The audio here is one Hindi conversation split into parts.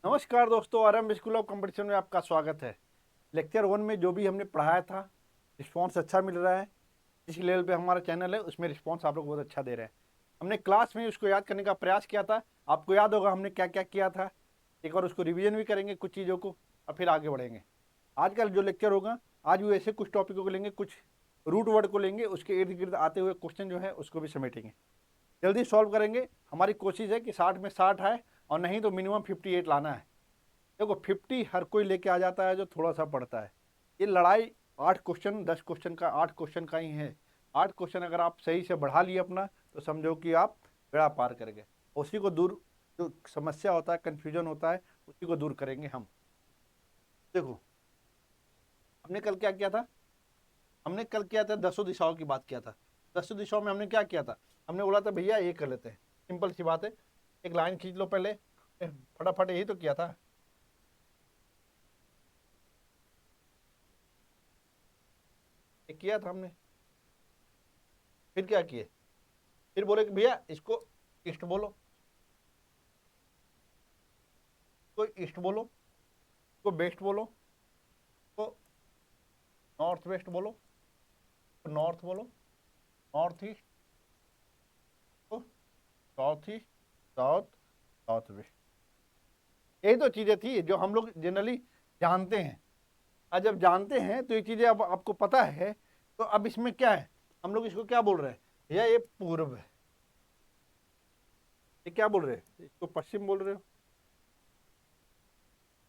नमस्कार दोस्तों, आरएम स्कूल ऑफ कंपटीशन में आपका स्वागत है। लेक्चर 1 में जो भी हमने पढ़ाया था, रिस्पांस अच्छा मिल रहा है। जिस लेवल पे हमारा चैनल है उसमें रिस्पांस आप लोग बहुत अच्छा दे रहे हैं। हमने क्लास में उसको याद करने का प्रयास किया था। आपको याद होगा हमने क्या क्या किया था। एक बार उसको रिवीजन भी करेंगे कुछ चीज़ों को और फिर आगे बढ़ेंगे। आज का जो लेक्चर होगा, आज भी ऐसे कुछ टॉपिकों को लेंगे, कुछ रूट वर्ड को लेंगे, उसके इर्द गिर्द आते हुए क्वेश्चन जो है उसको भी समेटेंगे। जल्दी सॉल्व करेंगे। हमारी कोशिश है कि 60 में 60 है और नहीं तो मिनिमम 58 लाना है। देखो 50 हर कोई लेके आ जाता है जो थोड़ा सा पढ़ता है। ये लड़ाई 8 क्वेश्चन 10 क्वेश्चन का 8 क्वेश्चन का ही है। 8 क्वेश्चन अगर आप सही से बढ़ा लिए अपना तो समझो कि आप बेड़ा पार कर गए। उसी को दूर, जो समस्या होता है, कन्फ्यूजन होता है, उसी को दूर करेंगे हम। देखो हमने कल क्या किया था। हमने कल किया था दसों दिशाओं की बात किया था। दसों दिशाओं में हमने क्या किया था। हमने बोला था भैया ये कर लेते हैं, सिंपल सी बात है। एक लाइन खींच लो पहले, फटाफट यही तो किया था। ये किया था हमने। फिर क्या किए, फिर बोले कि भैया इसको ईस्ट बोलो, कोई ईस्ट बोलो, को वेस्ट बोलो, को नॉर्थ वेस्ट बोलो, को नॉर्थ बोलो, नॉर्थ ईस्ट, को south east, south, south west. यही तो चीजें थी जो हम लोग जनरली जानते हैं। और जब जानते हैं तो ये चीजें अब आपको पता है, तो अब इसमें क्या है, हम लोग इसको क्या बोल रहे हैं, भैया ये पूर्व है। ये क्या बोल रहे हैं, इसको पश्चिम बोल रहे हो।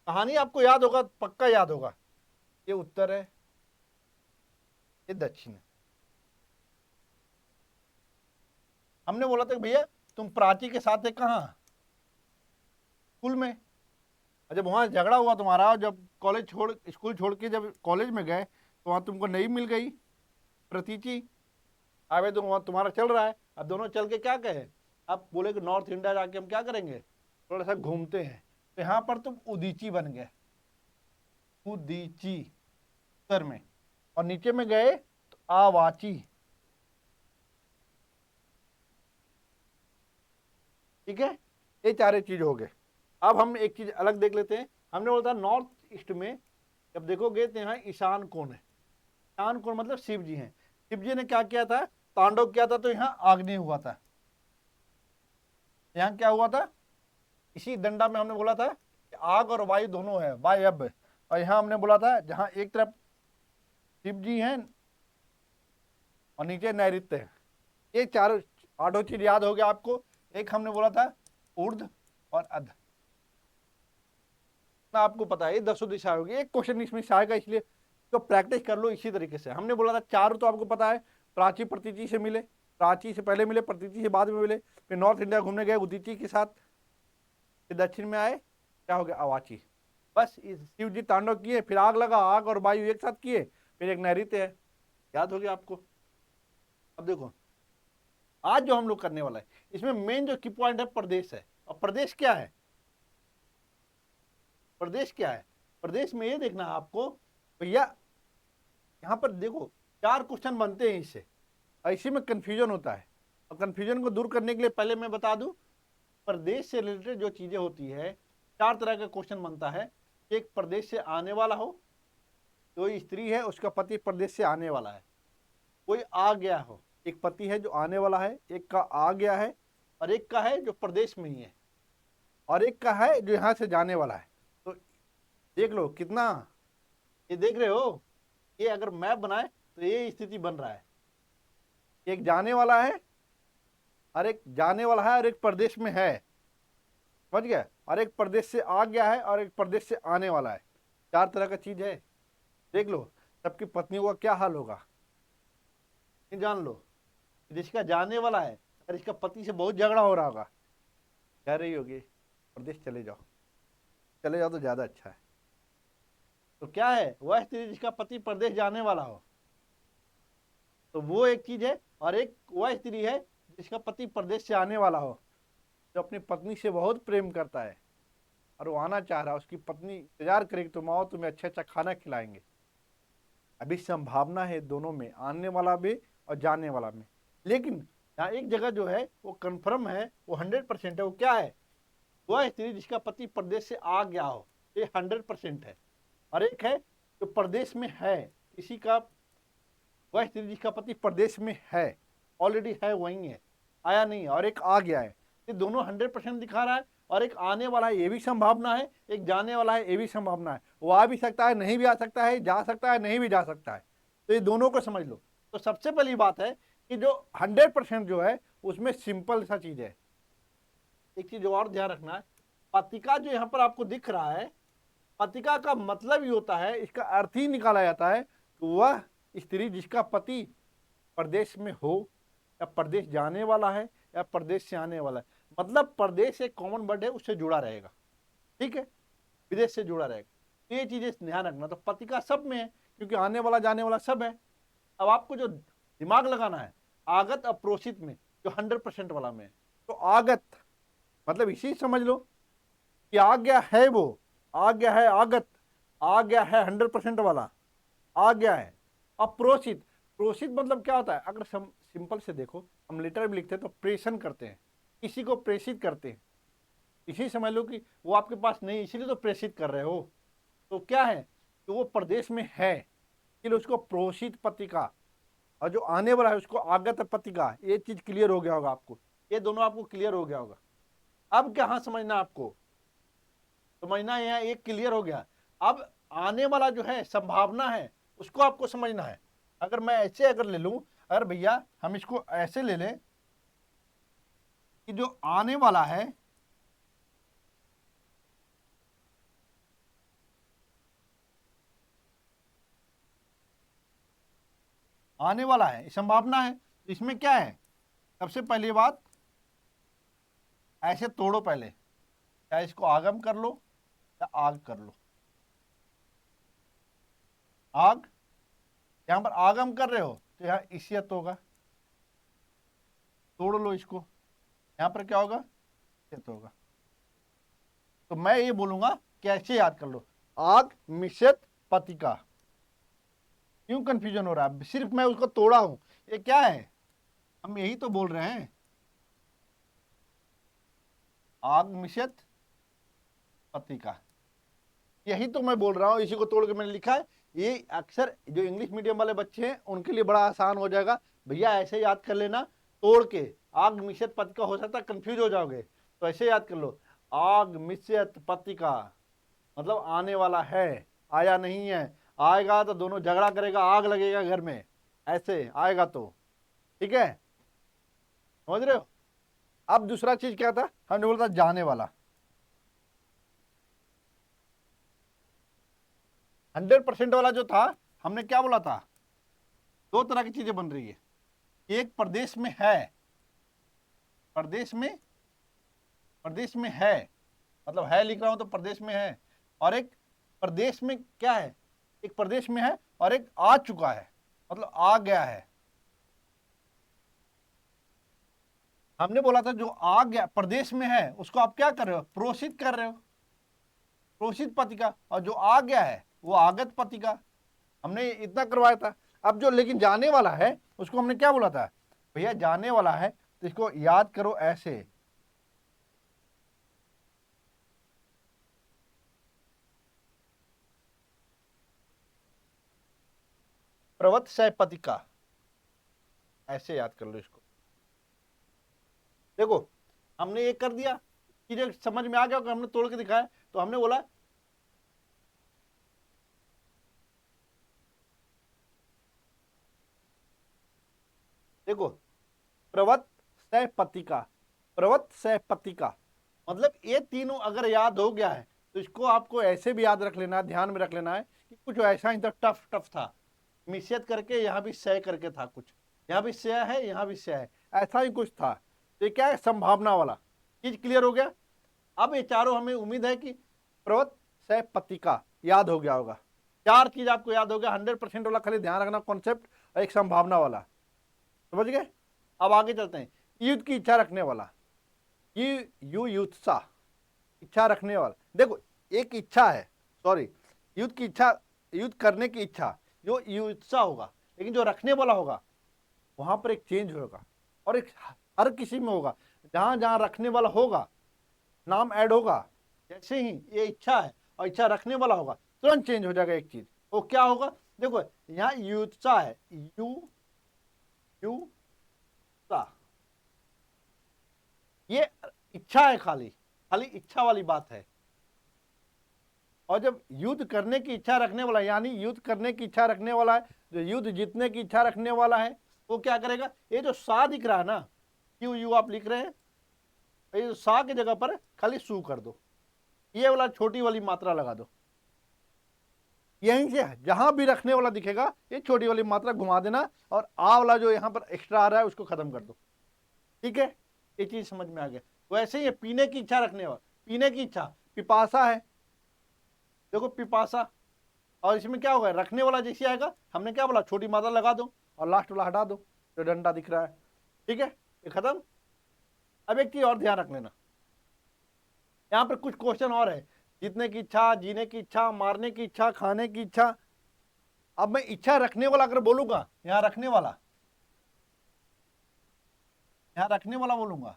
कहानी आपको याद होगा, पक्का याद होगा। ये उत्तर है, ये दक्षिण है। हमने बोला था कि भैया तुम प्राची के साथ है कहाँ, स्कूल में। और जब वहाँ झगड़ा हुआ तुम्हारा, जब कॉलेज छोड़, स्कूल छोड़ के जब कॉलेज में गए तो वहाँ तुमको नहीं मिल गई प्रतीची। आवे तो वहाँ तुम्हारा चल रहा है। अब दोनों चल के क्या कहे, आप बोले कि नॉर्थ इंडिया जाके हम क्या करेंगे, थोड़ा सा घूमते हैं। तो यहाँ पर तुम उदीची बन गए, उदीची उत्तर में। और नीचे में गए तो आवाची। ठीक है, ये चारे चीज हो गए। अब हम एक चीज अलग देख लेते हैं। हमने बोला था नॉर्थ ईस्ट में जब देखोगे तो यहाँ ईशान कोण है। ईशान कोण मतलब शिव जी हैं। शिव जी ने क्या किया था, तांडव किया था, तो यहाँ आग्नेय हुआ था। यहाँ क्या हुआ था, इसी दंडा में हमने बोला था कि आग और वायु दोनों है, वायव्य। और यहाँ हमने बोला था जहाँ एक तरफ शिव जी हैं और नीचे नैऋत्य है। ये चारों आठों चीज याद हो गया आपको। एक हमने बोला था ऊर्ध्व और अध, ना आपको पता है ये दसों दिशा होगी। एक क्वेश्चन इसमें से आएगा, इसलिए तो प्रैक्टिस कर लो इसी तरीके से। हमने बोला था चारों तो आपको पता है, प्राची प्रतीची से मिले, प्राची से पहले मिले, प्रतीची से बाद में मिले, फिर नॉर्थ इंडिया घूमने गए उदीची के साथ, फिर दक्षिण में आए, क्या हो गया, अवाची। बस इस शिव जी तांडव किए, फिर आग लगा, आग और वायु एक साथ किए, फिर एक नैऋत्य है। याद हो गया आपको। अब देखो आज जो हम लोग करने वाला है, इसमें मेन जो की पॉइंट है प्रदेश है। और प्रदेश क्या है, प्रदेश क्या है, प्रदेश में ये देखना है आपको भैया। यहाँ पर देखो 4 क्वेश्चन बनते हैं इससे, और इसी में कंफ्यूजन होता है। और कंफ्यूजन को दूर करने के लिए पहले मैं बता दूं, प्रदेश से रिलेटेड जो चीजें होती है, 4 तरह का क्वेश्चन बनता है। एक प्रदेश से आने वाला हो, कोई स्त्री है उसका पति प्रदेश से आने वाला है, कोई आ गया हो। एक पति है जो आने वाला है, एक का आ गया है, और एक का है जो प्रदेश में ही है, और एक का है जो यहाँ से जाने वाला है। तो देख लो कितना, ये देख रहे हो, ये अगर मैप बनाए तो ये स्थिति बन रहा है। एक जाने वाला है, और एक जाने वाला है, और एक प्रदेश में है, समझ गया, और एक प्रदेश से आ गया है, और एक प्रदेश से आने वाला है। 4 तरह का चीज है। देख लो सबकी पत्नियों का क्या हाल होगा, ये जान लो। जिसका जाने वाला है और इसका पति से बहुत झगड़ा हो रहा होगा, कह रही होगी प्रदेश चले जाओ, चले जाओ तो ज्यादा अच्छा है। तो क्या है, वह स्त्री जिसका पति प्रदेश जाने वाला हो, तो वो एक चीज है। और एक वह स्त्री है जिसका पति प्रदेश से आने वाला हो, जो अपनी पत्नी से बहुत प्रेम करता है और वो आना चाह रहा है, उसकी पत्नी इंतजार करेगी तुम आओ, तुम्हें अच्छा अच्छा खाना खिलाएंगे। अभी संभावना है दोनों में, आने वाला भी और जाने वाला में। लेकिन यहाँ एक जगह जो है वो कंफर्म है, वो 100% है। वो क्या है, वह स्त्री जिसका पति परदेश से आ गया हो, ये 100% है। और एक है जो प्रदेश में है, किसी का, वह स्त्री जिसका पति प्रदेश में है, ऑलरेडी है, वही है, आया नहीं है, और एक आ गया है। ये दोनों 100% दिखा रहा है। और एक आने वाला है, ये भी संभावना है, एक जाने वाला है, ये भी संभावना है। वो आ भी सकता है, नहीं भी आ सकता है, जा सकता है, नहीं भी जा सकता है। तो ये दोनों को समझ लो। तो सबसे पहली बात है कि जो 100% जो है उसमें सिंपल सा चीज है। एक चीज और ध्यान रखना है, पतिका जो यहाँ पर आपको दिख रहा है, पतिका का मतलब ही होता है, इसका अर्थ ही निकाला जाता है कि वह स्त्री जिसका पति प्रदेश में हो, या प्रदेश जाने वाला है, या प्रदेश से आने वाला है। मतलब प्रदेश एक कॉमन वर्ड है, उससे जुड़ा रहेगा, ठीक है, विदेश से जुड़ा रहेगा। तो ये चीजें ध्यान रखना। तो पतिका सब में है, क्योंकि आने वाला जाने वाला सब है। अब आपको जो दिमाग लगाना है आगत अप्रोषित में, जो 100% वाला में है। तो आगत मतलब इसी समझ लो कि आ गया है, वो आ गया है, आगत आ गया है 100% वाला आ गया है। अप्रोषित, प्रोषित मतलब क्या होता है? अगर सिंपल से देखो, हम लेटर भी लिखते हैं तो प्रेषण करते हैं, किसी को प्रेषित करते हैं। इसी समझ लो कि वो आपके पास नहीं, इसीलिए तो प्रेषित कर रहे हो। तो क्या है कि वो प्रदेश में है, इसलिए उसको प्रोषित पत्रिका, और जो आने वाला है उसको आगत पत्रिका। ये चीज क्लियर हो गया होगा आपको, ये दोनों आपको क्लियर हो गया होगा। अब कहाँ समझना आपको, समझना है, ये क्लियर हो गया। अब आने वाला जो है संभावना है, उसको आपको समझना है। अगर मैं ऐसे अगर ले लूं, अगर भैया हम इसको ऐसे ले लें कि जो आने वाला है, आने वाला है, संभावना है, इसमें क्या है? सबसे पहली बात, ऐसे तोड़ो पहले, या इसको आगम कर लो या आग कर लो। आग, यहां पर आगम कर रहे हो तो यहां इसियत होगा, तोड़ लो इसको, यहां पर क्या होगा? इसियत होगा। तो मैं ये बोलूंगा कैसे याद कर लो, आग मिश्रित पतिका। क्यों कंफ्यूजन हो रहा है? सिर्फ मैं उसको तोड़ा हूं, ये क्या है? हम यही तो बोल रहे हैं, आग मिश्रित पतिका, यही तो मैं बोल रहा हूं, इसी को तोड़ के मैंने लिखा है। ये अक्सर जो इंग्लिश मीडियम वाले बच्चे हैं उनके लिए बड़ा आसान हो जाएगा, भैया ऐसे याद कर लेना, तोड़ के। आग मिश्रित पत्रिका हो सकता है कंफ्यूज हो जाओगे, तो ऐसे याद कर लो, आग मिश्रित पत्रिका मतलब आने वाला है, आया नहीं है। आएगा तो दोनों झगड़ा करेगा, आग लगेगा घर में, ऐसे आएगा तो, ठीक है, समझ रहे हो? अब दूसरा चीज क्या था, हमने बोला था जाने वाला। 100% वाला जो था, हमने क्या बोला था? दो तरह की चीजें बन रही है, एक प्रदेश में है, प्रदेश में, प्रदेश में है मतलब है लिख रहा हूं तो प्रदेश में है, और एक प्रदेश में क्या है, एक प्रदेश में है और एक आ चुका है, मतलब आ गया है। हमने बोला था जो आ गया प्रदेश में है उसको आप क्या कर रहे हो? प्रोषित कर रहे हो, प्रोषित पत्रिका। और जो आ गया है वो आगत पत्रिका, हमने इतना करवाया था। अब जो लेकिन जाने वाला है उसको हमने क्या बोला था? भैया जाने वाला है तो इसको याद करो ऐसे, प्रवत सह पत्रिका, ऐसे याद कर लो इसको। देखो हमने ये कर दिया, चीजें समझ में आ गया, हमने तोड़ के दिखाया। तो हमने बोला देखो, प्रवत सह पत्रिका, प्रवत सह पत्रिका मतलब ये तीनों अगर याद हो गया है तो इसको आपको ऐसे भी याद रख लेना है, ध्यान में रख लेना है कि कुछ ऐसा ही था, टफ टफ था, मिश्रित करके यहाँ भी सह करके था, कुछ यहाँ भी सह है, यहाँ भी सह है, ऐसा ही कुछ था। तो ये क्या है? संभावना वाला चीज क्लियर हो गया। अब ये चारों हमें उम्मीद है कि प्रवत सह पत्रिका याद हो गया होगा। चार चीज आपको याद हो गया, 100% वाला खाली ध्यान रखना कॉन्सेप्ट, और एक संभावना वाला, समझ गए? अब आगे चलते हैं, युद्ध की इच्छा रखने वाला, ये युत्सा, इच्छा रखने वाला। देखो एक इच्छा है, सॉरी, युद्ध की इच्छा, युद्ध करने की इच्छा, जो युत्सा होगा, लेकिन जो रखने वाला होगा वहां पर एक चेंज होगा, और एक हर किसी में होगा। जहां जहां रखने वाला होगा, नाम ऐड होगा, जैसे ही ये इच्छा है और इच्छा रखने वाला होगा तुरंत चेंज हो जाएगा एक चीज। वो क्या होगा? देखो यहाँ युत्सा है, यू सा, ये इच्छा है, खाली खाली इच्छा वाली बात है। और जब युद्ध करने की इच्छा रखने वाला, यानी युद्ध करने की इच्छा रखने वाला है, जो युद्ध जीतने की इच्छा रखने वाला है, वो क्या करेगा? ये जो सा दिख रहा है ना, क्यों यू आप लिख रहे हैं, ये जो सा की जगह पर खाली सू कर दो, ये वाला छोटी वाली मात्रा लगा दो। यहीं से जहां भी रखने वाला दिखेगा ये छोटी वाली मात्रा घुमा देना, और आ वाला जो यहाँ पर एक्स्ट्रा आ रहा है उसको खत्म कर दो। ठीक है, ये चीज समझ में आ गया। वैसे ही पीने की इच्छा रखने वाला, पीने की इच्छा, पिपासा है, देखो पिपासा, और इसमें क्या होगा? रखने वाला जैसे आएगा, हमने क्या बोला? छोटी मात्रा लगा दो और लास्ट वाला हटा दो जो डंडा दिख रहा है। ठीक है, ये खत्म। अब एक चीज और ध्यान रख लेना, यहाँ पर कुछ क्वेश्चन और है, जीतने की इच्छा, जीने की इच्छा, मारने की इच्छा, खाने की इच्छा। अब मैं इच्छा रखने वाला अगर बोलूंगा, यहाँ रखने वाला, यहाँ रखने वाला बोलूंगा,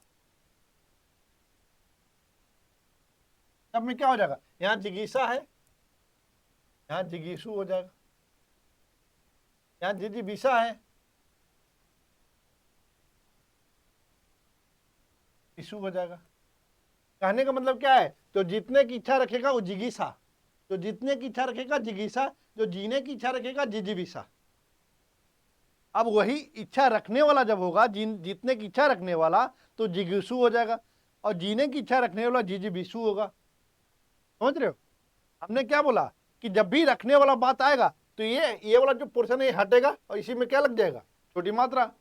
तब में क्या हो जाएगा? यहाँ जिगीसा है, यहाँ जिगीसु हो जाएगा, यहाँ जिजीबिसा है, इशू हो जाएगा। कहने का मतलब क्या है? तो जीतने की इच्छा रखेगा वो जिगीसा, जो जीतने की इच्छा रखेगा जिगीसा, जो जीने की इच्छा रखेगा जिजीबिसा। अब वही इच्छा रखने वाला जब होगा, जीतने की इच्छा रखने वाला, तो जिगीसु हो जाएगा, और जीने की इच्छा रखने वाला जिजीबिसु होगा। समझ रहे हो? हमने क्या बोला कि जब भी रखने वाला बात आएगा तो ये वाला जो पोर्शन है ये हटेगा, और इसी में क्या लग जाएगा? छोटी मात्रा।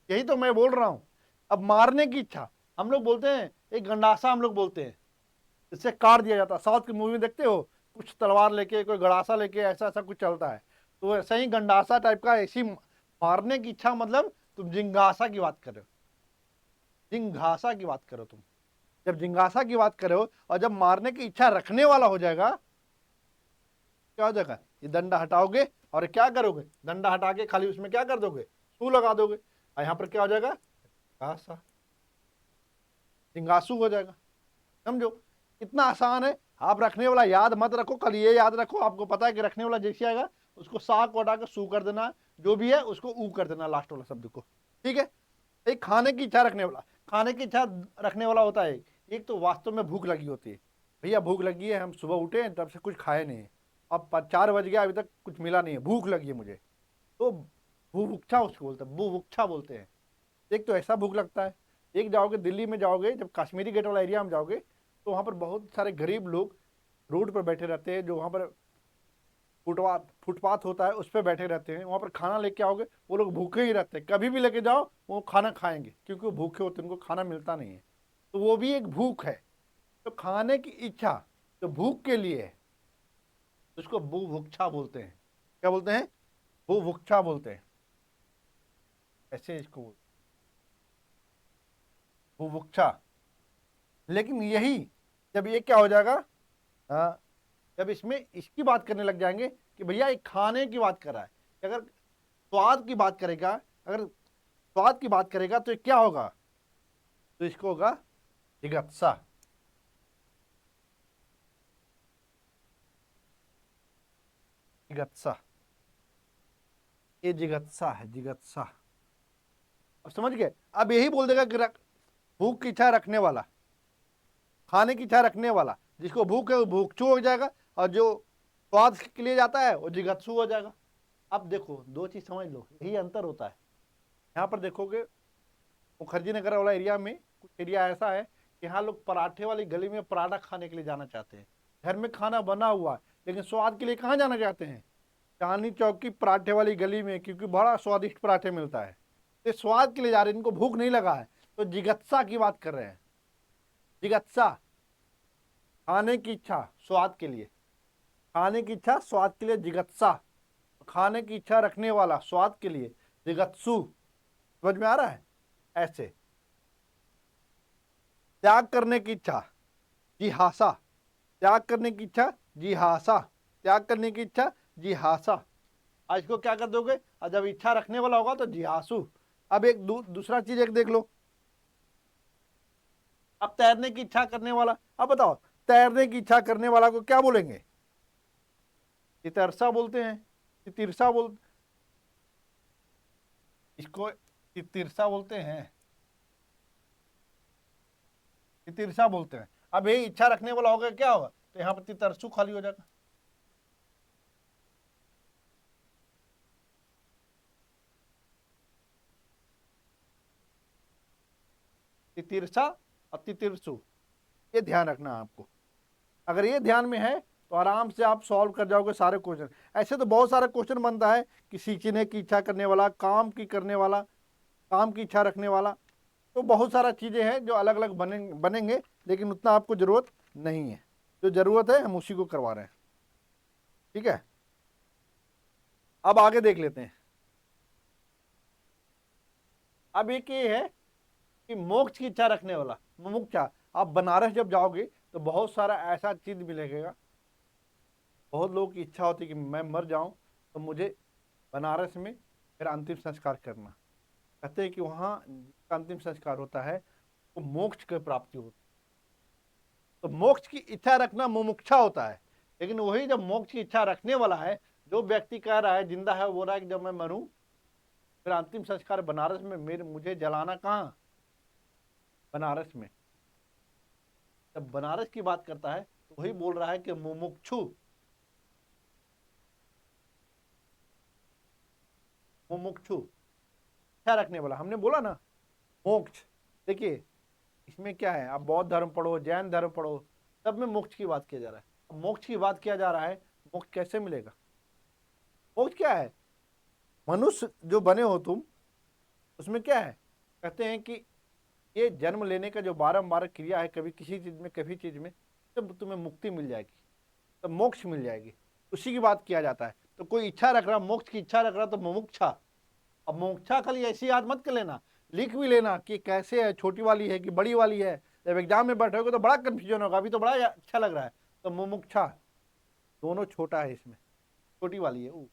यही तो मैं बोल रहा हूं। अब मारने की इच्छा, हम लोग बोलते हैं एक गंडासा, हम लोग बोलते हैं, इससे काट दिया जाता है। साउथ की मूवी देखते हो, कुछ तलवार लेके, कोई गड़ासा लेके, ऐसा ऐसा कुछ चलता है, तो ऐसा ही गंडासा टाइप का। ऐसी मारने की इच्छा मतलब तुम जिंगासा की बात कर रहे हो, जिंगासा की बात करो तुम। जब जिंगासा की बात करो और जब मारने की इच्छा रखने वाला हो जाएगा, क्या हो जाएगा? ये डंडा हटाओगे और क्या करोगे? डंडा हटा के खाली उसमें क्या कर दोगे? सू लगा दोगे, और यहाँ पर क्या हो जाएगा? गासा, जिंगासु हो जाएगा। समझो कितना आसान है। आप रखने वाला याद मत रखो, कल ये याद रखो, आपको पता है कि रखने वाला जैसे आएगा उसको सा को हटा कर सू कर देना, जो भी है उसको ऊ कर देना, लास्ट वाला शब्द को। ठीक है, एक खाने की इच्छा रखने वाला, खाने की इच्छा रखने वाला होता है, एक तो वास्तव में भूख लगी होती है, भैया भूख लगी है, हम सुबह उठे हैं तब से कुछ खाए नहीं है, अब 4 बज गया अभी तक कुछ मिला नहीं है, भूख लगी है मुझे, तो बुभुक्षा उसको बोलते हैं, बुभुक्षा बोलते हैं। एक तो ऐसा भूख लगता है। एक जाओगे दिल्ली में, जाओगे जब कश्मीरी गेट वाला एरिया में जाओगे, तो वहाँ पर बहुत सारे गरीब लोग रोड पर बैठे रहते हैं, जो वहाँ पर फुटपाथ होता है उस पर बैठे रहते हैं। वहाँ पर खाना लेके आओगे, वो लोग भूखे ही रहते हैं, कभी भी लेके जाओ वो खाना खाएंगे, क्योंकि वो भूखे होते हैं, उनको खाना मिलता नहीं है, तो वो भी एक भूख है। तो खाने की इच्छा जो भूख के लिए है उसको बुभुक्षा बोलते हैं। क्या बोलते हैं? बुभुक्षा बोलते हैं, ऐसे इसको बोलते हैं, बुभुक्षा। लेकिन यही जब ये क्या हो जाएगा, हाँ, जब इसमें इसकी बात करने लग जाएंगे कि भैया एक खाने की बात कर रहा है, अगर स्वाद की बात करेगा, अगर स्वाद की बात करेगा तो ये क्या होगा? तो इसको होगा जिगत्सा। जिगत्सा, ये जिगत्सा है, जिगत्सा। अब समझ गए? अब यही बोल देगा कि भूख की इच्छा रखने वाला, खाने की इच्छा रखने वाला, जिसको भूख है वो भूखचू हो जाएगा, और जो स्वाद के लिए जाता है वो जिगत्सु हो जाएगा। अब देखो दो चीज समझ लो, यही अंतर होता है। यहाँ पर देखोगे मुखर्जी नगर वाला एरिया में कुछ एरिया ऐसा है कि यहाँ लोग पराठे वाली गली में पराठा खाने के लिए जाना चाहते हैं। घर में खाना बना हुआ है, लेकिन स्वाद के लिए कहाँ जाना चाहते हैं? चांदनी चौक की पराठे वाली गली में, क्योंकि बड़ा स्वादिष्ट पराठे मिलता है। तो स्वाद के लिए जा रहे हैं, इनको भूख नहीं लगा है, तो जिगत्सा की बात कर रहे हैं। जिगत्सा, खाने की इच्छा स्वाद के लिए, खाने की इच्छा स्वाद के लिए जिगत्सा, खाने की इच्छा रखने वाला स्वाद के लिए जिगत्सु। समझ में आ रहा है? ऐसे त्याग करने की इच्छा जिहासा, त्याग करने की इच्छा जिहासा, त्याग करने की इच्छा जिहासा। आज को क्या कर दोगे? और जब इच्छा रखने वाला होगा तो जिहासु। अब एक दूसरा चीज एक देख लो, अब तैरने की इच्छा करने वाला, अब बताओ तैरने की इच्छा करने वाला को क्या बोलेंगे? तितरसा बोलते हैं, तितिरसा बोल, इसको तितिरसा बोलते हैं, तितिरसा बोलते हैं। अब ये इच्छा रखने वाला होगा क्या होगा, तो यहाँ पर तितरसु खाली हो जाएगा। तितिरसा और तितिरसु, ये ध्यान रखना है आपको। अगर ये ध्यान में है तो आराम से आप सॉल्व कर जाओगे सारे क्वेश्चन। ऐसे तो बहुत सारा क्वेश्चन बनता है कि सीखने की इच्छा करने वाला, काम की करने वाला, काम की इच्छा रखने वाला, तो बहुत सारा चीज़ें हैं जो अलग अलग बनेंगे, लेकिन उतना आपको ज़रूरत नहीं है। जो ज़रूरत है हम उसी को करवा रहे हैं, ठीक है। अब आगे देख लेते हैं। अब एक ये है कि मोक्ष की इच्छा रखने वाला, मुमुक्षा। आप बनारस जब जाओगे तो बहुत सारा ऐसा चीज मिलेगा। बहुत लोगों की इच्छा होती है कि मैं मर जाऊं तो मुझे बनारस में मेरा अंतिम संस्कार करना। कहते हैं कि वहाँ जिसका अंतिम संस्कार होता है वो मोक्ष की प्राप्ति होती है। तो मोक्ष की इच्छा रखना मुमुक्षा होता है। लेकिन वही जब मोक्ष की इच्छा रखने वाला है, जो व्यक्ति कह रहा है, जिंदा है, वो रहा है कि जब मैं मरूं मेरा अंतिम संस्कार बनारस में, मेरे मुझे जलाना कहाँ, बनारस में। जब बनारस की बात करता है तो वही बोल रहा है कि मुमुक्षु, मुमुक्षु इच्छा रखने वाला। हमने बोला ना मोक्ष, देखिए इसमें क्या है, आप बौद्ध धर्म पढ़ो, जैन धर्म पढ़ो, सब में मोक्ष की बात किया जा रहा है। अब मोक्ष की बात किया जा रहा है, मोक्ष कैसे मिलेगा? मोक्ष क्या है? मनुष्य जो बने हो तुम, उसमें क्या है, कहते हैं कि ये जन्म लेने का जो बारंबार क्रिया है, कभी किसी चीज में कभी चीज में, तब तुम्हें मुक्ति मिल जाएगी, तब मोक्ष मिल जाएगी, उसी की बात किया जाता है। तो कोई इच्छा रख रहा, मोक्ष की इच्छा रख रहा, तो मुमुक्षा। अब मोक्षा खाली ऐसी याद मत कर लेना, लिख भी लेना कि कैसे है, छोटी वाली है कि बड़ी वाली है। जब एग्जाम में बैठोगे तो बड़ा कंफ्यूजन होगा, अभी तो बड़ा अच्छा लग रहा है। तो मुमुक्षा दोनों छोटा है, इसमें छोटी वाली है वो।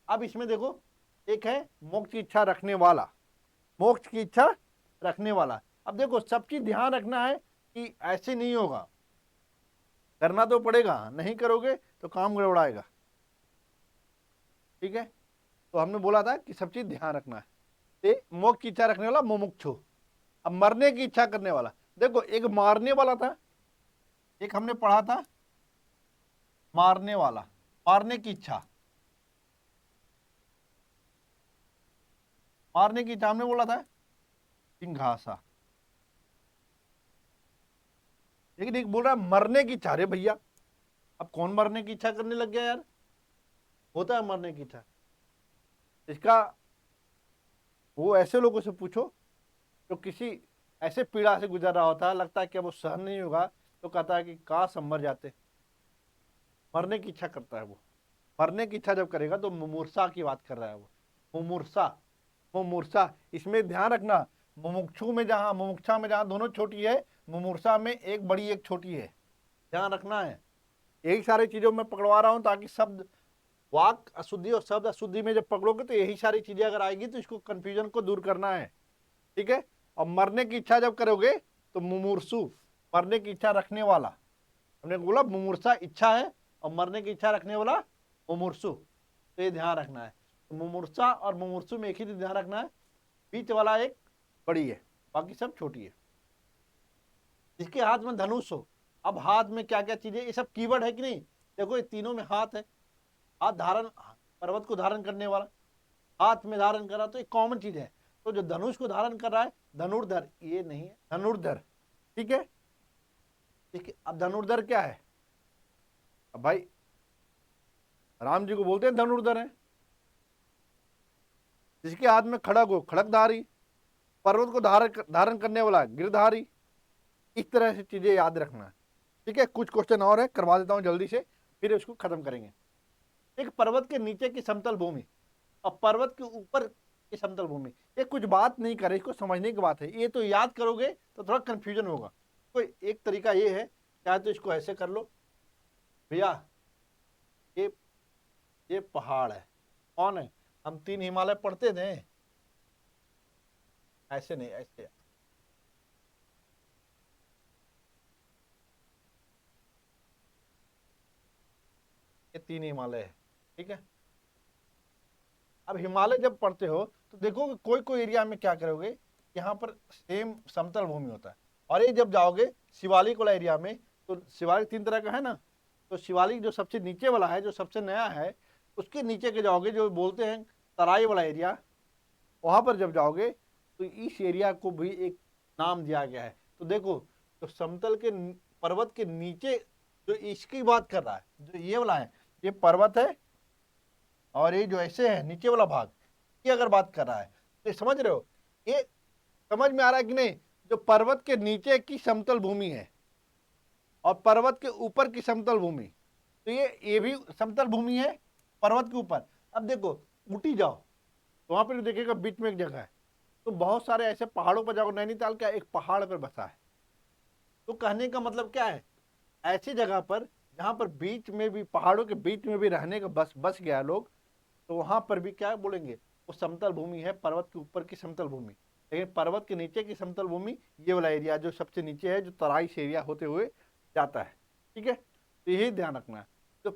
अब इसमें देखो, एक है मोक्ष की इच्छा रखने वाला, मोक्ष की इच्छा रखने वाला। अब देखो सब चीज ध्यान रखना है कि ऐसे नहीं होगा, करना तो पड़ेगा, नहीं करोगे तो काम गड़बड़ाएगा, ठीक है। तो हमने बोला था कि सब चीज ध्यान रखना है। ये मोक्ष की इच्छा रखने वाला मुमुक्षु। अब मरने की इच्छा करने वाला, देखो एक मारने वाला था, एक हमने पढ़ा था मारने वाला, मारने की इच्छा, मारने की इच्छा हमने बोला था सिंघासा। लेकिन एक बोल रहा है मरने की इच्छा। अरे भैया, अब कौन मरने की इच्छा करने लग गया यार? होता है मरने की इच्छा इसका, वो ऐसे लोगों से पूछो जो किसी ऐसे पीड़ा से गुजर रहा होता है, लगता है कि अब वो सहन नहीं होगा, तो कहता है कि काश हम मर जाते। मरने की इच्छा करता है वो। मरने की इच्छा जब करेगा तो मुमूर्षा की बात कर रहा है वो, मुमूर्षा, मुमूर्षा। इसमें ध्यान रखना, मुमुक्षु में जहां, मुमुक्षा में जहां दोनों छोटी है, मुमूर्षा में एक बड़ी एक छोटी है, ध्यान रखना है। यही सारी चीजों में पकड़वा रहा हूं ताकि शब्द, वाक अशुद्धि और शब्द अशुद्धि में जब पकड़ोगे तो यही सारी चीजें अगर आएगी तो इसको कंफ्यूजन को दूर करना है, ठीक है। और मरने की इच्छा जब करोगे तो मुमूर्षु, मरने की इच्छा रखने वाला। हमने बोला मुमूर्षा इच्छा है और मरने की इच्छा रखने वाला मुमूर्षु, तो ये ध्यान रखना है। तो मुमूर्षा और मुमूर्षु में एक ही चीज ध्यान रखना है, बीच वाला एक बड़ी है, बाकी सब छोटी है। जिसके हाथ में धनुष हो, अब हाथ में क्या क्या चीजें, ये सब कीवर्ड है कि नहीं? देखो ये तीनों में हाथ है, हाथ धारण, पर्वत को धारण करने वाला हाथ में धारण कर रहा, तो एक कॉमन चीज है। तो जो धनुष को धारण कर रहा है धनुर्धर, ये नहीं है धनुर्धर, ठीक है। ठीक है, अब धनुर्धर क्या है? अब भाई राम जी को बोलते हैं धनुर्धर है। जिसके हाथ में खड़ग हो खड़गधारी, पर्वत को धारण करने वाला गिरधारी। इस तरह से चीजें याद रखना है, ठीक है। कुछ क्वेश्चन और है, करवा देता हूं जल्दी से, फिर इसको खत्म करेंगे। एक पर्वत के नीचे की समतल भूमि और पर्वत के ऊपर की समतल भूमि, ये कुछ बात नहीं करे, इसको समझने की बात है। ये तो याद करोगे तो थोड़ा कंफ्यूजन होगा। कोई एक तरीका ये है, चाहे तो इसको ऐसे कर लो भैया, ये ये पहाड़ है, कौन है? हम तीन हिमालय पढ़ते थे, ऐसे नहीं, ऐसे तीन हिमालय है, ठीक है। अब हिमालय जब पढ़ते हो तो देखोगे कोई कोई एरिया में क्या करोगे, यहाँ पर सेम समतल भूमि होता है। और ये जब जाओगे शिवालिक वाला एरिया में, तो शिवालिक तीन तरह का है ना, तो शिवालिक जो सबसे नीचे वाला है, जो सबसे नया है, उसके नीचे के जाओगे जो बोलते हैं तराई वाला एरिया, वहां पर जब जाओगे तो इस एरिया को भी एक नाम दिया गया है। तो देखो, तो समतल के पर्वत के नीचे जो इसकी बात कर रहा है, जो ये वाला है, ये पर्वत है, और ये जो ऐसे है नीचे वाला भाग, ये अगर बात कर रहा है, तो ये समझ रहे हो, ये समझ में आ रहा है कि नहीं, जो पर्वत के नीचे की समतल भूमि है और पर्वत के ऊपर की समतल भूमि, तो ये भी समतल भूमि है पर्वत के ऊपर। अब देखो ऊटी जाओ तो वहां पर देखिएगा बीच में एक जगह है, तो बहुत सारे ऐसे पहाड़ों पर जाओ, नैनीताल क्या एक पहाड़ पर बसा है। तो कहने का मतलब क्या है, ऐसी जगह पर जहां पर बीच में भी, पहाड़ों के बीच में भी रहने का बस गया लोग, तो वहां पर भी क्या बोलेंगे, वो समतल भूमि है, पर्वत के ऊपर की समतल भूमि। लेकिन पर्वत के नीचे की समतल भूमि ये वाला एरिया जो सबसे नीचे है, जो तराई से एरिया होते हुए जाता है, ठीक है। तो यही ध्यान रखना है, जो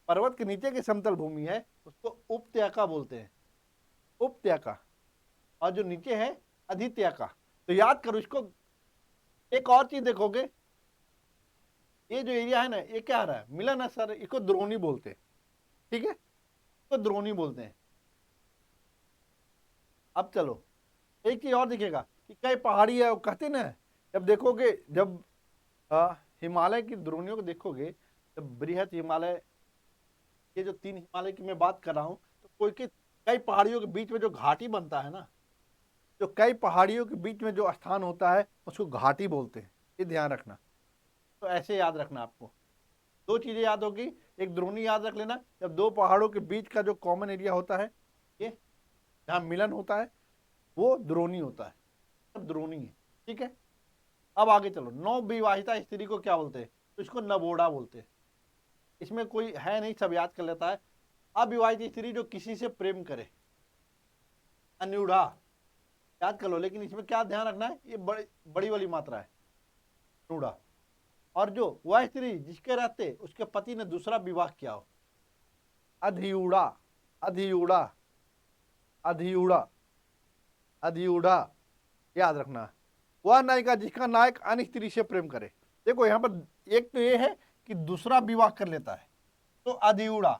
पर्वत के नीचे की समतल भूमि है उसको उपत्यका बोलते हैं, उपत्यका। और जो नीचे है अधित्यका। तो याद करो इसको। एक और चीज देखोगे, ये जो एरिया है ना, ये क्या आ रहा है, मिलन है सर, इसको द्रोणी बोलते हैं, ठीक है, इसको द्रोणी बोलते हैं। अब चलो एक चीज और दिखेगा कि कई पहाड़ी है, वो कहते ना, जब देखोगे, जब हिमालय की द्रोणियों को देखोगे, जब बृहत हिमालय, ये जो तीन हिमालय की मैं बात कर रहा हूँ, तो कोई के कई पहाड़ियों के बीच में जो घाटी बनता है ना, जो कई पहाड़ियों के बीच में जो स्थान होता है उसको घाटी बोलते हैं, ये ध्यान रखना। तो ऐसे याद रखना आपको, दो चीजें याद होगी, एक द्रोणी याद रख लेना, जब दो पहाड़ों के बीच का जो कॉमन एरिया होता है, ये जहाँ मिलन होता है, वो द्रोणी होता है, सब द्रोणी है, ठीक है। अब आगे चलो, नव विवाहिता स्त्री को क्या बोलते हैं, तो इसको नवोढ़ा बोलते हैं। इसमें कोई है नहीं, सब याद कर लेता है। अविवाहित स्त्री जो किसी से प्रेम करे, अन्यूढ़ा, याद कर लो। लेकिन इसमें क्या ध्यान रखना है, ये बड़ी बड़ी वाली मात्रा है, अन्यूढ़ा। और जो वह स्त्री जिसके रहते उसके पति ने दूसरा विवाह किया हो, अधियूढ़ा, अधियूढ़ा, अधियूढ़ा, अधियूढ़ा, याद रखना। वह नायिका जिसका नायक अन्य स्त्री से प्रेम करे। देखो यहाँ पर एक तो ये है कि दूसरा विवाह कर लेता है, तो अधियूढ़ा,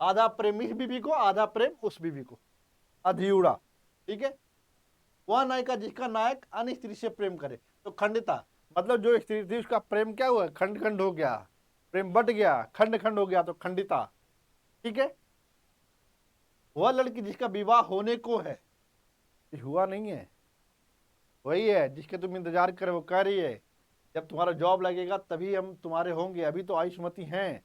आधा प्रेम इस बीवी को, आधा प्रेम उस बीवी को, अधियूढ़ा, ठीक है। वह नायिका जिसका नायक अन्य स्त्री से प्रेम करे, तो खंडिता, मतलब जो स्त्री थी उसका प्रेम क्या हुआ, खंड खंड हो गया, प्रेम बट गया, खंड खंड हो गया, तो खंडिता, ठीक है। वह लड़की जिसका विवाह होने को है, हुआ नहीं है, वही है जिसके तुम इंतजार कर, वो कह रही है जब तुम्हारा जॉब लगेगा तभी हम तुम्हारे होंगे, अभी तो आयुष्मती हैं,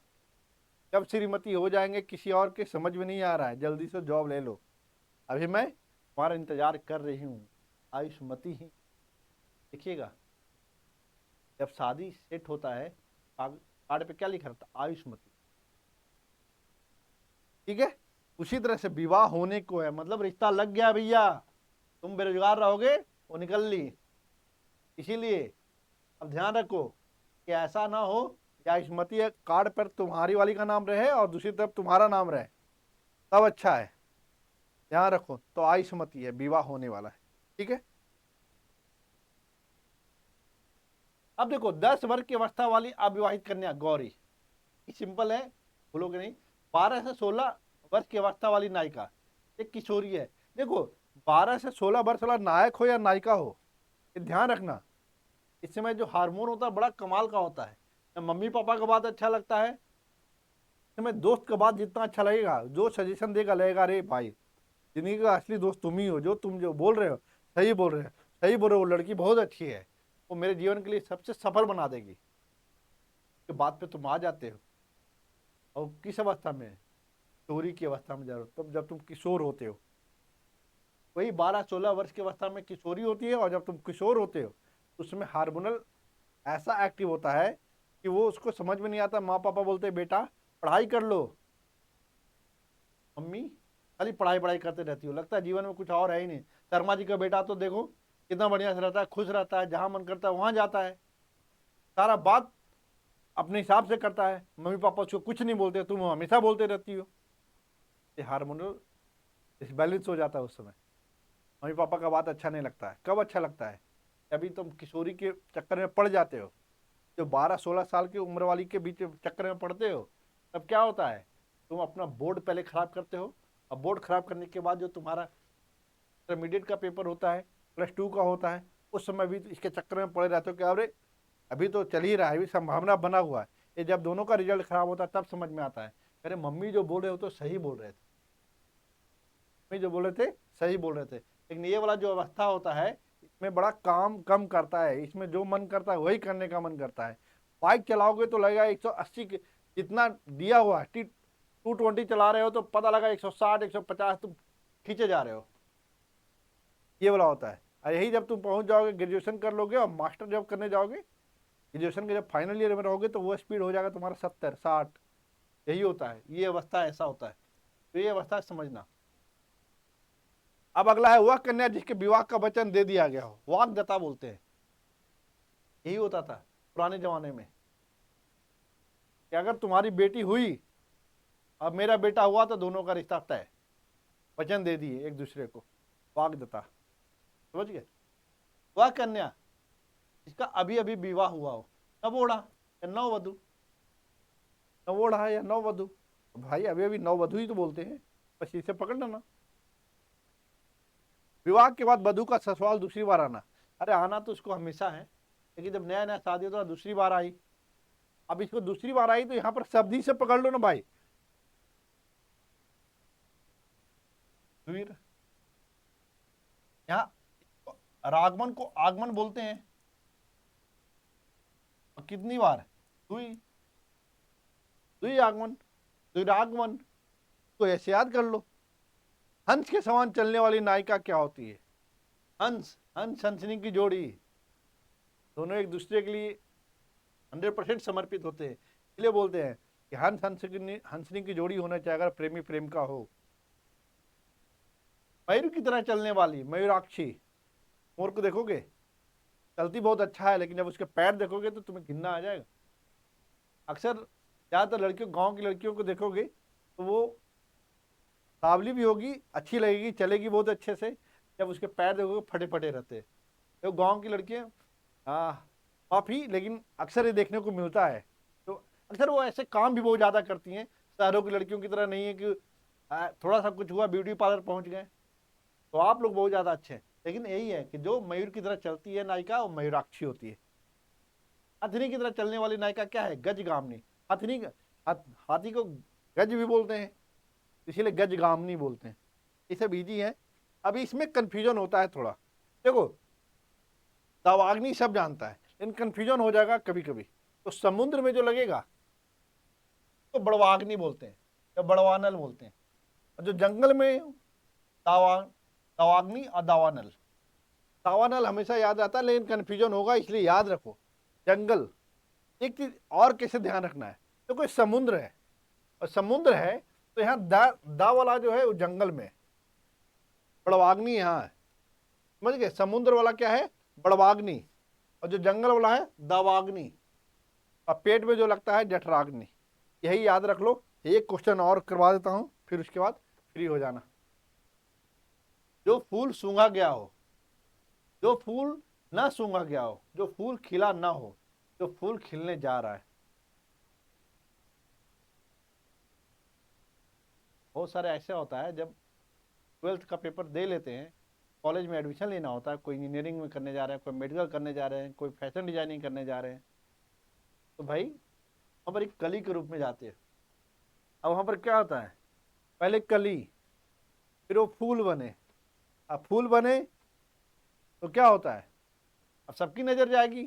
जब श्रीमती हो जाएंगे किसी और के समझ में नहीं आ रहा है, जल्दी से जॉब ले लो, अभी मैं तुम्हारा इंतजार कर रही हूँ, आयुष्मती ही। देखिएगा जब शादी सेट होता है, कार्ड पे क्या लिखा रहता है, आयुष्मती, ठीक है। उसी तरह से विवाह होने को है, मतलब रिश्ता लग गया भैया, तुम बेरोजगार रहोगे, वो निकल ली। इसीलिए अब ध्यान रखो कि ऐसा ना हो कि आयुष्मती कार्ड पर तुम्हारी वाली का नाम रहे और दूसरी तरफ तुम्हारा नाम रहे, तब अच्छा है, ध्यान रखो। तो आयुष्मती है, विवाह होने वाला है, ठीक है। अब देखो 10 वर्ष की अवस्था वाली अविवाहित कन्या गौरी, सिंपल है, भूलोगे नहीं। 12 से 16 वर्ष की अवस्था वाली नायिका, एक किशोरी है। देखो 12 से 16 वर्ष वाला नायक हो या नायिका हो, ये ध्यान रखना, इस समय जो हार्मोन होता है बड़ा कमाल का होता है। जब मम्मी पापा का बात अच्छा लगता है, समय दोस्त का बात जितना अच्छा लगेगा, जो सजेशन देगा लगेगा अरे भाई जिंदगी का असली दोस्त तुम ही हो, जो तुम जो बोल रहे हो सही बोल रहे हो, सही बोल रहे हो, वो लड़की बहुत अच्छी है, वो मेरे जीवन के लिए सबसे सफल बना देगी, के बात पे तुम आ जाते हो। और किस अवस्था में, चोरी की अवस्था में जा रहे हो, तब जब तुम किशोर होते हो, वही 12-16 वर्ष की अवस्था में किशोरी होती है, और जब तुम किशोर होते हो उसमें हार्मोनल ऐसा एक्टिव होता है कि वो उसको समझ में नहीं आता। माँ पापा बोलते हैं बेटा पढ़ाई कर लो, मम्मी खाली पढ़ाई पढ़ाई करते रहती हो, लगता है जीवन में कुछ और है ही नहीं। शर्मा जी का बेटा तो देखो कितना बढ़िया से रहता है, खुश रहता है, जहां मन करता है वहां जाता है, सारा बात अपने हिसाब से करता है, मम्मी पापा उसको कुछ नहीं बोलते, तुम हमेशा बोलते रहती हो। ये हार्मोनल डिसबैलेंस हो जाता है उस समय। मम्मी पापा का बात अच्छा नहीं लगता है। कब अच्छा लगता है? अभी तुम किशोरी के चक्कर में पड़ जाते हो, जो 12-16 साल की उम्र वाली के बीच चक्कर में पड़ते हो, तब क्या होता है, तुम अपना बोर्ड पहले खराब करते हो, और बोर्ड खराब करने के बाद जो तुम्हारा इंटरमीडिएट का पेपर होता है, +2 का होता है, उस समय भी इसके चक्कर में पड़े रहते हो कि अरे अभी तो चल ही रहा है, अभी संभावना बना हुआ है। ये जब दोनों का रिजल्ट खराब होता है तब समझ में आता है, अरे मम्मी जो बोल रहे हो तो सही बोल रहे थे, मम्मी जो बोल रहे थे सही बोल रहे थे। लेकिन ये वाला जो अवस्था होता है, इसमें बड़ा काम कम करता है, इसमें जो मन करता है वही करने का मन करता है। बाइक चलाओगे तो लगेगा 180 जितना दिया हुआ है, 220 चला रहे हो तो पता लगा 160 150 तुम खींचे जा रहे हो, ये वाला होता है। और यही जब तुम पहुंच जाओगे, ग्रेजुएशन कर लोगे और मास्टर जब करने जाओगे, ग्रेजुएशन के जब फाइनल ईयर में रहोगे, तो वो स्पीड हो जाएगा तुम्हारा 70-60। यही होता है, ये अवस्था ऐसा होता है। तो ये अवस्था समझना। अब अगला है वह कन्या जिसके विवाह का वचन दे दिया गया हो, वाग्दत्ता बोलते हैं। यही होता था पुराने जमाने में कि अगर तुम्हारी बेटी हुई, अब मेरा बेटा हुआ, तो दोनों का रिश्ता तय, वचन दे दिए एक दूसरे को, वाग्दत्ता। समझ गए? वह कन्या जिसका अभी अभी विवाह हुआ हो, नवोढ़ा या नववधु, नवोढ़ा या नववधु, भाई अभी अभी नववधु ही तो बोलते हैं, बस इसे पकड़ लेना। विवाह के बाद वधु का ससुराल दूसरी बार आना, अरे आना तो उसको हमेशा है, लेकिन जब नया नया शादी होता है दूसरी बार आई। अब इसको दूसरी बार आई तो यहाँ पर शब्द ही से पकड़ लो ना भाई, फिर यहाँ रागमन को आगमन बोलते हैं। और कितनी बार? दुई, दुई आगमन, दुई आगमन। तो ऐसे याद कर लो। हंस के समान चलने वाली नायिका क्या होती है? हंस, हंस हंसनी की जोड़ी, दोनों एक दूसरे के लिए 100% समर्पित होते हैं। इसलिए बोलते हैं कि हंस हंसनी की जोड़ी होना चाहिए अगर प्रेमी प्रेम का हो। मयूर की तरह चलने वाली मयूराक्षी, मोर को देखोगे चलती बहुत अच्छा है, लेकिन जब उसके पैर देखोगे तो तुम्हें घिनना आ जाएगा। अक्सर ज्यादातर लड़कियों, गांव की लड़कियों को देखोगे तो वो सावली भी होगी, अच्छी लगेगी, चलेगी बहुत अच्छे से, जब उसके पैर देखोगे फटे फटे रहते हैं। तो गांव की लड़कियां, हाँ काफी, लेकिन अक्सर ये देखने को मिलता है। तो अक्सर वो ऐसे काम भी बहुत ज्यादा करती हैं, शहरों की लड़कियों की तरह नहीं है कि थोड़ा सा कुछ हुआ ब्यूटी पार्लर पहुंच गए। तो आप लोग बहुत ज्यादा अच्छे हैं, लेकिन यही है कि जो मयूर की तरह चलती है नायिका, वो मयूराक्षी होती है। हथनी की तरह चलने वाली नायिका क्या है? गजगामिनी। हथनी, हाथी को गज भी बोलते हैं, इसीलिए गजगामिनी बोलते हैं। ये सब इजी है। अभी इसमें कंफ्यूजन होता है थोड़ा, देखो दावाग्नि सब जानता है, लेकिन कंफ्यूजन हो जाएगा कभी कभी। तो समुद्र में जो लगेगा तो बड़वाग्नि बोलते हैं या बड़वानल बोलते हैं, और जो जंगल में दावा दावाग्नि और दावानल। दावानल हमेशा याद आता है, लेकिन कंफ्यूजन होगा, इसलिए याद रखो जंगल। एक चीज और कैसे ध्यान रखना है, तो कोई समुद्र है, और समुद्र है तो यहाँ दा वाला जो है वो जंगल में है, बड़वाग्नि यहाँ है। समझ गए? समुद्र वाला क्या है? बड़वाग्नि, और जो जंगल वाला है दावाग्नि, और पेट में जो लगता है जठराग्नि। यही याद रख लो। एक क्वेश्चन और करवा देता हूं, फिर उसके बाद फ्री हो जाना। जो फूल सूंघा गया हो, जो फूल ना सूंघा गया हो, जो फूल खिला ना हो, जो फूल खिलने जा रहा है। बहुत सारे ऐसे होता है जब 12th का पेपर दे लेते हैं, कॉलेज में एडमिशन लेना होता है, कोई इंजीनियरिंग में करने जा रहे हैं, कोई मेडिकल करने जा रहे हैं, कोई फैशन डिजाइनिंग करने जा रहे हैं, तो भाई वहाँ पर एक कली के रूप में जाते हैं। अब वहाँ पर क्या होता है, पहले कली, फिर वो फूल बने। अब फूल बने तो क्या होता है, अब सबकी नजर जाएगी।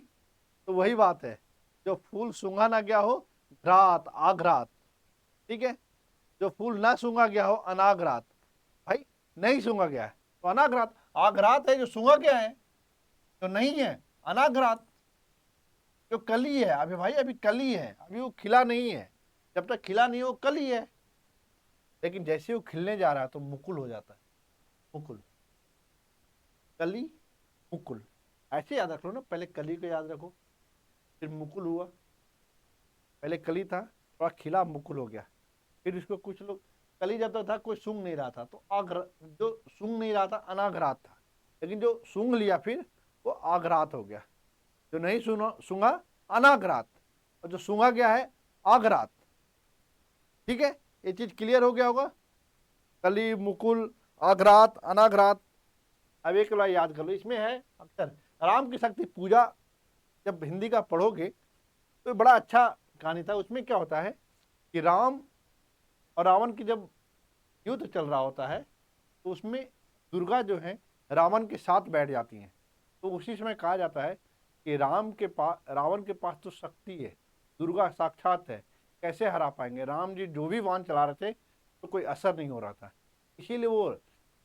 तो वही बात है, जो फूल सूंघा ना गया हो, घ्रात आघ्रात, ठीक है। जो फूल ना सूंघा गया हो, अनाघ्रात। भाई नहीं सूंघा गया है तो अनाघ्रात। आघ्रात है जो सूंघा गया है, जो नहीं है अनाघ्रात। जो कली है अभी, भाई अभी कली है, अभी वो खिला नहीं है, जब तक खिला नहीं हो कली है। लेकिन जैसे वो खिलने जा रहा है तो मुकुल हो जाता है। मुकुल, कली, मुकुल, ऐसे याद रख लो ना, पहले कली को याद रखो, फिर मुकुल हुआ, पहले कली था, थोड़ा खिला मुकुल हो गया। फिर इसको कुछ लोग, कली जब तक था कोई सूंघ नहीं रहा था, तो जो सूंघ नहीं रहा था अनाघरात था, लेकिन जो सूंघ लिया फिर वो आघरात हो गया। जो नहीं सूंघा अनाघरात, और जो सूंघा गया है आघरात। ठीक है, ये चीज क्लियर हो गया होगा। कली, मुकुल, आघरात, अनाघरात। अब एक बार याद कर लो, इसमें है अक्सर राम की शक्ति पूजा। जब हिंदी का पढ़ोगे तो बड़ा अच्छा कहानी था। उसमें क्या होता है कि राम और रावण की जब युद्ध चल रहा होता है, तो उसमें दुर्गा जो है रावण के साथ बैठ जाती हैं। तो उसी समय कहा जाता है कि रावण के पास तो शक्ति है, दुर्गा साक्षात है, कैसे हरा पाएंगे। राम जी जो भी वाण चला रहे थे तो कोई असर नहीं हो रहा था, इसीलिए वो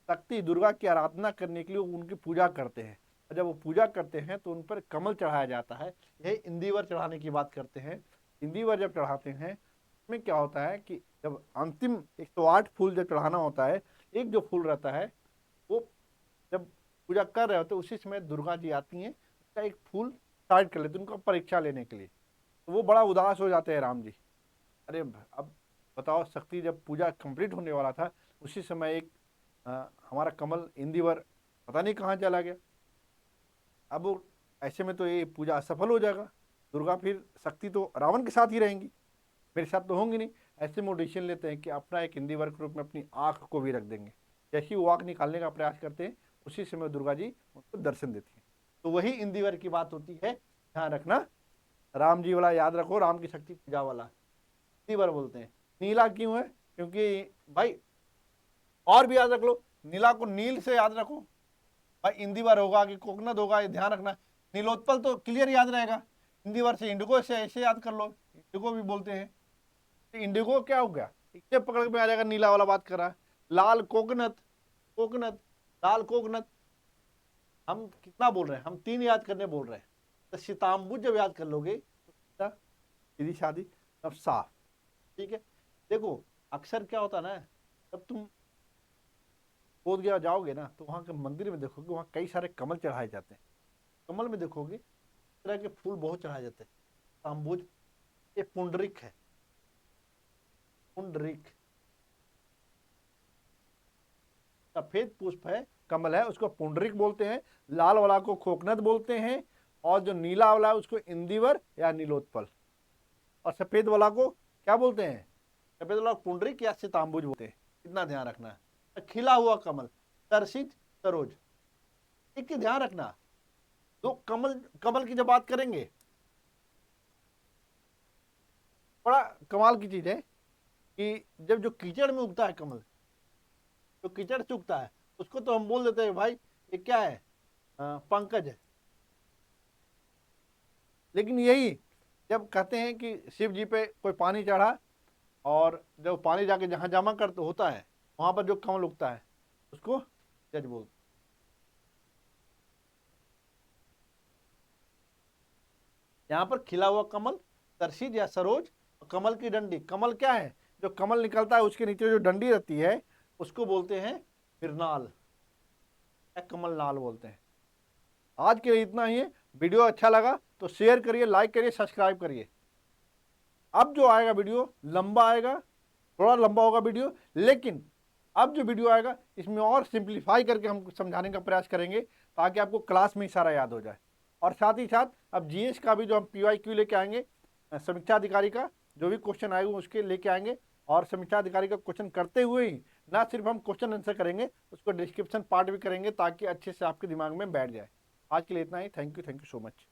शक्ति दुर्गा की आराधना करने के लिए उनकी पूजा करते हैं। और जब वो पूजा करते हैं तो उन पर कमल चढ़ाया जाता है। यही इंदिवर चढ़ाने की बात करते हैं। इंदिवर जब चढ़ाते हैं उसमें क्या होता है कि जब अंतिम 108 फूल जब चढ़ाना होता है, एक जो फूल रहता है वो जब पूजा कर रहे होते उसी समय दुर्गा जी आती हैं, उसका एक फूल साइड कर लेते हैं उनका परीक्षा लेने के लिए। तो वो बड़ा उदास हो जाते हैं राम जी। अरे अब बताओ, शक्ति जब पूजा कंप्लीट होने वाला था उसी समय एक हमारा कमल इंदिवर पता नहीं कहाँ चला गया। अब ऐसे में तो ये पूजा असफल हो जाएगा, दुर्गा फिर शक्ति तो रावण के साथ ही रहेंगी, मेरे साथ तो होंगी नहीं। ऐसे में डिसीजन लेते हैं कि अपना एक इंदिवर के रूप में अपनी आँख को भी रख देंगे। जैसे ही वो आँख निकालने का प्रयास करते हैं उसी समय दुर्गा जी उनको दर्शन देती हैं। तो वही इंदिवर की बात होती है, ध्यान रखना। राम जी वाला याद रखो, राम की शक्ति पूजा वाला इंदिवर बोलते हैं। नीला क्यों है? क्योंकि भाई, और भी याद रख लो, नीला को नील से याद रखो भाई, इंदिवर होगा कि कोकनद होगा, ये ध्यान रखना। नीलोत्पल तो क्लियर याद रहेगा। इंदिवर से इंडिगो से ऐसे याद कर लो, इंडिगो भी बोलते हैं। तो इंडिगो क्या हो गया, इससे पकड़ में आ जाएगा, नीला वाला बात कर रहा है। लाल कोकनद, कोकनद, लाल कोकनद। हम कितना बोल रहे हैं, हम 3 याद करने बोल रहे हैं। तो सीताम्बुज जब याद कर लोगे तो सीधी शादी सब साफ। ठीक है, देखो अक्सर क्या होता है ना, जब तुम बोध गया जाओगे ना तो वहाँ के मंदिर में देखोगे वहाँ कई सारे कमल चढ़ाए जाते हैं। कमल में देखोगे इस तरह के फूल बहुत चढ़ाए जाते हैं। तांबूज, ये पुंडरिक है, पुंडरिक सफेद पुष्प है, कमल है, उसको पुंडरिक बोलते हैं। लाल वाला को कोकनद बोलते हैं, और जो नीला वाला है उसको इंदिवर या नीलोत्पल। और सफेद वाला को क्या बोलते हैं? सफेद वाला पुंडरिक या सीताम्बुज बोलते हैं। इतना ध्यान रखना है। खिला हुआ कमल, तरसित, सरोज, एक ध्यान रखना। तो कमल, कमल की जब बात करेंगे, बड़ा कमाल की चीज है कि जब जो कीचड़ में उगता है कमल, जो कीचड़ से उगता है, उसको तो हम बोल देते हैं भाई ये क्या है, पंकज है। लेकिन यही जब कहते हैं कि शिव जी पे कोई पानी चढ़ा और जब पानी जाके जहां जमा कर तो होता है, वहां पर जो कमल उगता है उसको जज बोलते। यहाँ पर खिला हुआ कमल, तरशीज या सरोज, कमल की डंडी। कमल क्या है? जो कमल निकलता है उसके नीचे जो डंडी रहती है उसको बोलते हैं बिरनाल या कमल नाल बोलते हैं। आज के लिए इतना ही है। वीडियो अच्छा लगा तो शेयर करिए, लाइक करिए, सब्सक्राइब करिए। अब जो आएगा वीडियो लंबा आएगा, थोड़ा लंबा होगा वीडियो, लेकिन अब जो वीडियो आएगा इसमें और सिंप्लीफाई करके हम समझाने का प्रयास करेंगे ताकि आपको क्लास में ही सारा याद हो जाए। और साथ ही साथ अब जीएस का भी जो हम PYQ लेके आएंगे, समीक्षा अधिकारी का जो भी क्वेश्चन आएगा उसके लेके आएंगे। और समीक्षा अधिकारी का क्वेश्चन करते हुए ही ना सिर्फ हम क्वेश्चन आंसर करेंगे, उसको डिस्क्रिप्शन पार्ट भी करेंगे ताकि अच्छे से आपके दिमाग में बैठ जाए। आज के लिए इतना ही। Thank you so much.